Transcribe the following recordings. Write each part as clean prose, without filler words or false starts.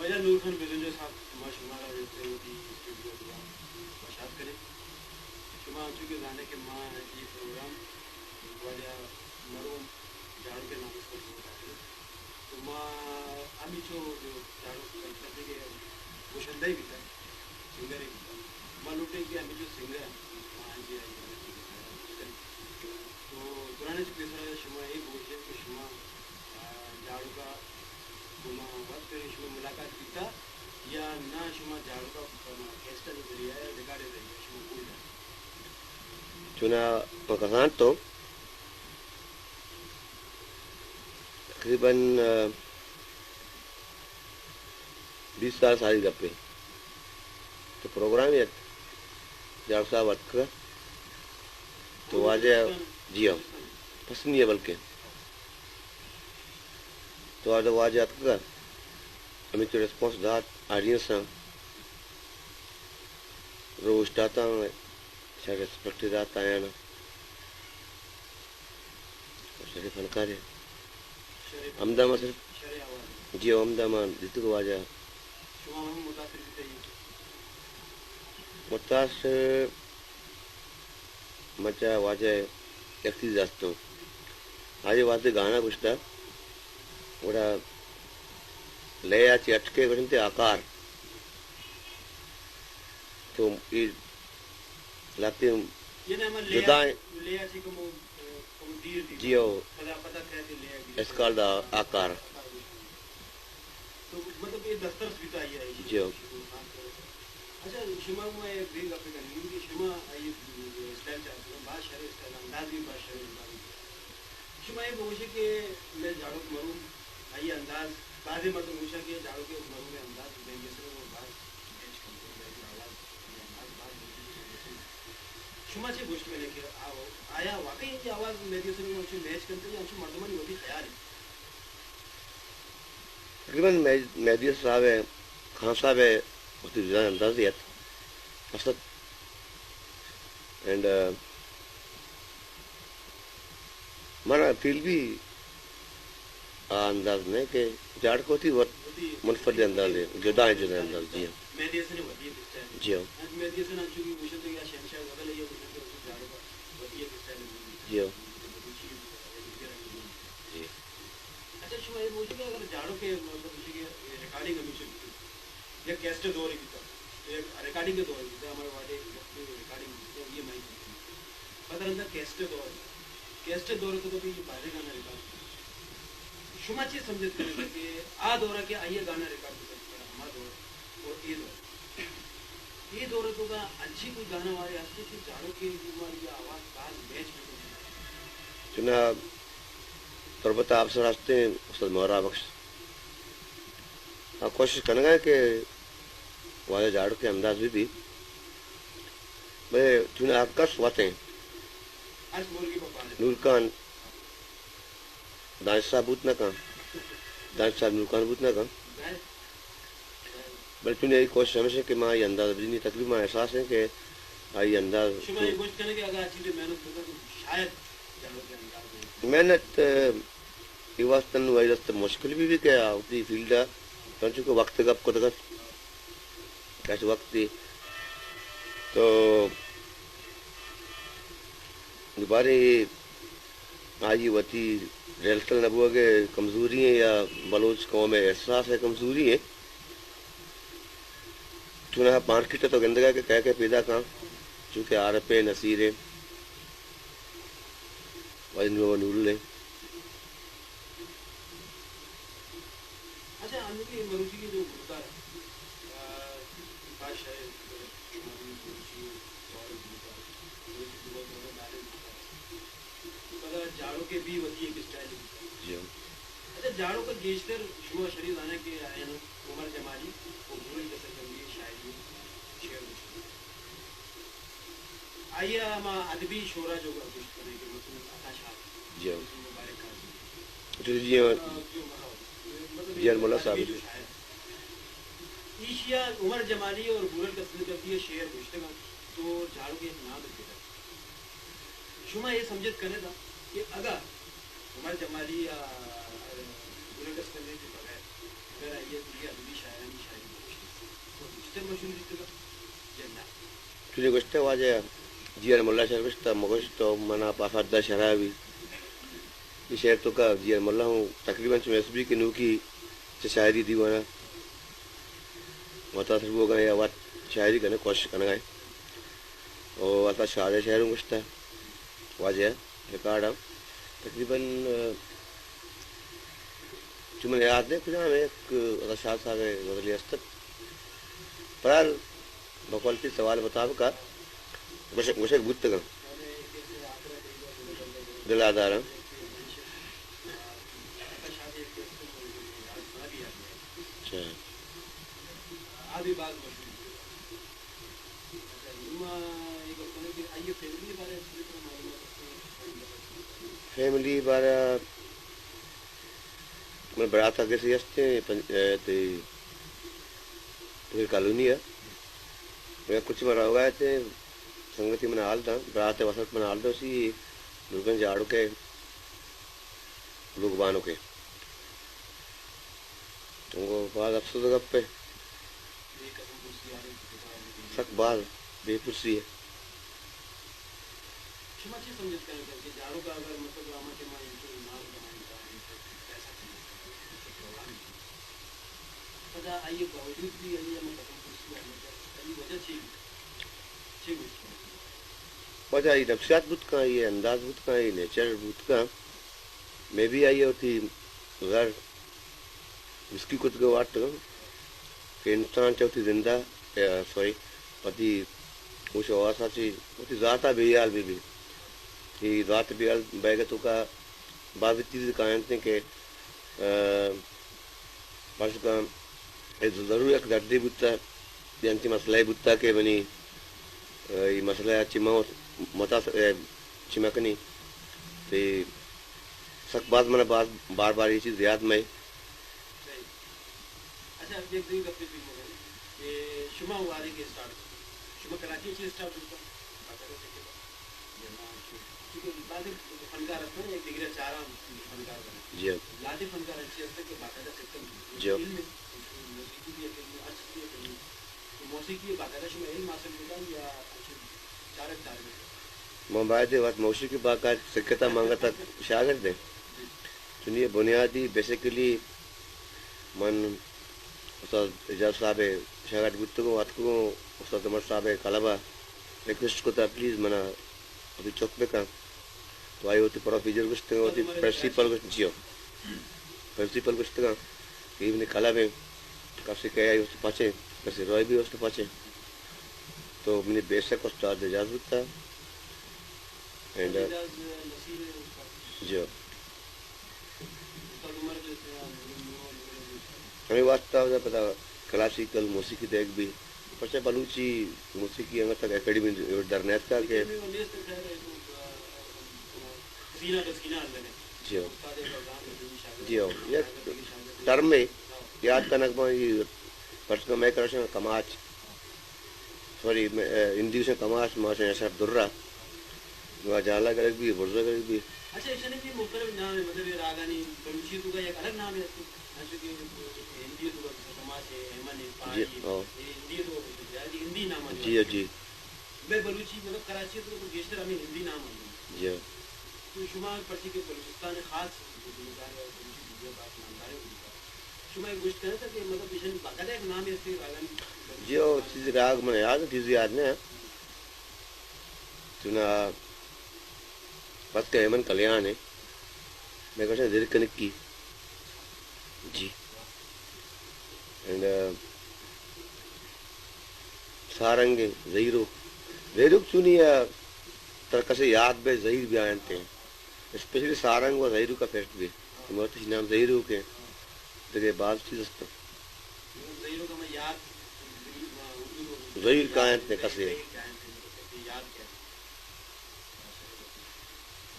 خواجہ نور خان بیزنجو صاحب شما شمارا رہتے ہوتی اسٹوڈیو دیا باشاد کریں شما چونکہ جانے کے ماں یہ پروگرام خواجہ مرحوم جھاڑو کے نام سے ہوتا ہے تو ماں ابھی جو جھاڑو کرتے کہ پوشندہ ہی بھی تھا سنگر ہی بھی تھا ماں لوٹے کہ ابھی جو سنگر ہے ماں جی آئی تو پرانے جو پیسہ شما یہ بولتے ہیں کہ شما جھاڑو کا شما وقت کریں شما ملاقات کیتا یا نہ شما جھاڑو کا کیسٹا جو ذریعہ ہے ریکارڈ ذریعہ شما بھول جائے چنا مکان تو تقریباً 20 سال ساری گپے تو پروگرام ہے جھاڑو صاحب وقت کا تو واجہ جی ہاں پسند نہیں ہے بلکہ تو آج واجہ وقت کا ہمیں تو ریسپانس دات آڈینس ہیں روز ڈاتا ہوں شاید ریسپیکٹ دات آیا نا شریف فنکار ہے امدامہ صرف جی امدامہ دیتے کو واجہ شما ہم متاثر بھی تھے متاثر مچا واجہ ایکسیز داستہ ہوں آج واجہ گانا کچھ تھا وڑا لے آچی اٹکے گھنٹے آکار تو یہ لاتے ہیں جدائیں جی ہو اسکال دا آکار تو مطلب یہ دسترس بھی تو آئی ہے جی ہو اچھا شما میں ایک بھی گپ کرنی ہے کہ شما یہ اسٹائل چاہتے ہیں بات شہر اسٹائل انداز بھی بات شہر انداز شما یہ بوشے کہ میں جھاڑو کے مروں آئیے انداز بعض مطلب پوچھا کہ جھاڑو کے مروں میں انداز دیں گے سر وہ بات میچ کرتے ہیں آواز انداز بات شما سے گوشت میں لے کے آیا واقعی کی آواز میری سر میں میچ کرتے ہیں ہم مردمان ہوتی خیال ہے تقریباً مہدی صاحب ہے خان صاحب ہے بہت ہی زیادہ اندازیت اصل اینڈ ہمارا فیل بھی انداز نہیں کہ جھاڑ کو ہوتی بہت منفرد انداز ہے جدا انداز جی ہاں جی ہاں جی ہاں اچھا شما یہ پوچھے کہ اگر جھاڑو کے ریکارڈنگ ہمیشہ یا کیسٹ دور بھی تھا ریکارڈنگ کے دور بھی تھا ہمارے والے ریکارڈنگ یہ مائی پتہ رہتا کیسٹ دور تو کبھی باہر گانا ریکارڈ شما چیز سمجھت کریں کہ آ دورہ کے آئیے گانا ریکارڈ کرتا ہے ہمارا دور اور یہ دور تو کا اچھی کوئی گانا والے ہستے کہ جھاڑو کے ہماری آواز باز میچ میں چنا تربت آپ سے راستے ہیں استاد مہرا بخش آپ کوشش کرنا گا کہ واجہ جھاڑو کے انداز بھی بھائی چنا آپ کا سواتے ہیں نور خان دانش صاحب بوت نہ کہاں دانش صاحب نور خان بوت نہ کہاں بلکہ یہ کوشش ہمیشہ کہ ماں یہ انداز بدنی تقریباً احساس ہے کہ آئی انداز محنت یہ واسطن واسطے مشکل بھی کیا ہوتی فیلڈ ہے چونکہ وقت گپ کو تک کیسے وقت تھی تو دوبارہ آئی وتی ریلسل نبوہ کے کمزوری ہیں یا بلوچ قوم میں احساس ہے کمزوری ہے چونہ مارکیٹ تو گندگا کے کہہ کے پیدا کہاں چونکہ عارف نصیر ہے وزن و نور ہے اچھا کی مروچی کی جو گلوکار ہے بادشاہ جھاڑو کے بھی وتی ایک اسٹائل جی اچھا جھاڑو کا گیشتر شما شریف آنے کے آئے ہیں عمر جمالی وہ بھول جیسے کرنی شاعری شعر آئیے ہم ادبی شعرا جو گوشت کرنے کے مطلب عطا شاہ جی مبارک جی مولا صاحب ایشیا عمر جمالی اور بورل قسم کرتی ہے شعر گوشت کا تو جھاڑو کے ایک نام رکھے گا شما یہ سمجھت کرے تھا کہ اگر عمر جمالی یا بورل قسم کرنے کے بغیر اگر آئیے تو یہ ادبی شاعرانی مشهور دیگه جنة چونی گشته واجه جیر ملا شهر گشته مگشت منا پافرده شرابی یہ شہر تو کا جیر ملا ہوں تقریباً چمیسبی کے نو کی شاعری دیوانا متاثر ہو گئے یا شاعری کرنے کوشش کرنا گئے اور آتا شاعر شہر ہوں گشتا واجہ ریکارڈ اب تقریباً چمن یاد نہیں کچھ میں ایک شاہ صاحب غزلی استد پرال بقولتی سوال مطابق گوشک بوت تک دل آدارا اچھا آدھی بات مشہور آئیے فیملی بارے فیملی بارہ میں بڑا تھا کیسے ہستے کالونی ہے میں کچھ مرا ہو گئے تھے سنگتی میں حال تھا برات وسط میں حال تھا اسی لوگن جاڑوں کے لوگ بانوں کے تم کو بعض افسوس گپ پہ سک بعض بے پرسی ہے جاڑوں کا اگر مطلب راما کے ماں نام پتا آئیے باوجود بھی وجہ یہ نفسیات بت کا یہ انداز بت کا یہ نیچر بت کا میں بھی آئی ہوتی غیر اس کی کچھ گواٹ کہ انسان چوتھی زندہ سوری پتی کچھ آسا چی ہوتی ذاتا بیال بھی کہ ذات بیال بیگتوں کا بعض چیز کہتے ہیں کہ پرس کا ضرور ایک دردی بتا یعنی مسئلہ بتا کہ بنی یہ مسئلہ چما متا چمکنی تو سک بعض میں بعض بار بار یہ چیز یاد میں اچھا ایک دن گپے بھی شما وادی کے اسٹارٹ شما کراچی سے اسٹارٹ ہوتا فنکار رکھتے ہیں ایک ڈگری چارہ فنکار بنا جی لاتے فنکار اچھے ہوتے کہ باقاعدہ سسٹم جی موسیقی باقاعدہ شما علم حاصل ہوتا یا چارک چارک موبائل وقت موسیقی باقاعدہ سکتا مانگا تک شاگرد دیں سنیے بنیادی بیسیکلی من استاد اجاز صاحب شاگرد گفتگو وقت کو استاد عمر صاحب کلبہ ریکویسٹ کو تھا پلیز منا ابھی چوک پہ کا تو آئی ہوتی پروفیسر گشت ہوتی پرنسپل گشت جیو پرنسپل گشت کا کہ نے کلا میں کافی کہا آئی اس پاچے کسی روئے بھی اس پاچے تو میں نے بیسک استاد اجاز تھا اینڈ جو ہمیں واسطہ ہوتا پتا کلاسیکل موسیقی دیکھ بھی پچھے بلوچی موسیقی اگر تک اکیڈمی درنیت کا کہ جی جی یہ ٹرم میں یاد کا نغمہ یہ پرسنل میں کرشن کماچ سوری ہندی سے کماچ ماشاء اشرف درہ جالا کرے بھی برزہ کرے بھی اچھا اس نے بھی مختلف نام ہے مطلب یہ راگانی بلوچی تو کا ایک الگ نام ہے جیسے کہ ہندی تو سماج ہے ایمن ہے پانی ہندی تو ہندی نام ہے جی جی میں بلوچی مطلب کراچی تو گیشتر ہمیں ہندی نام ہے جی تو شما پرچی کے بلوچستان خاص شما ایک گوشت کرنا تھا کہ مطلب اس نے باقاعدہ ایک نام ہے اس کے راگانی جی وہ چیز راگ میں یاد چیز یاد نہیں ہے چنا پت کا ایمن کلیان ہے میں کہتا ہوں دیر کنک کی جی اینڈ سارنگ زہیرو زہیرو چونی ترکس یاد بے زہیر بھی آنتے ہیں اسپیشلی سارنگ و زہیرو کا فیسٹ بھی موتی نام زہیرو کے دیکھے بعض چیز اس زہیرو کا میں یاد زہیر کا آنتے کسے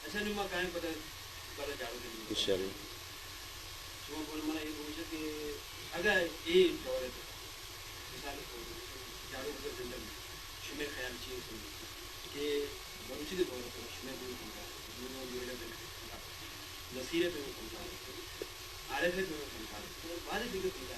اچھا نما کہیں پتہ پتہ جاڑو کے لیے انشاءاللہ شما بول منا یہ پوچھا کہ اگر یہ دور ہے مثال جاڑو کے زندگی شما خیال چیز کہ بلوچی کے دور ہے شما بول پہنچا نصیرت میں پہنچا عارف میں پہنچا بعد دیگر پہنچا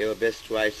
a best choice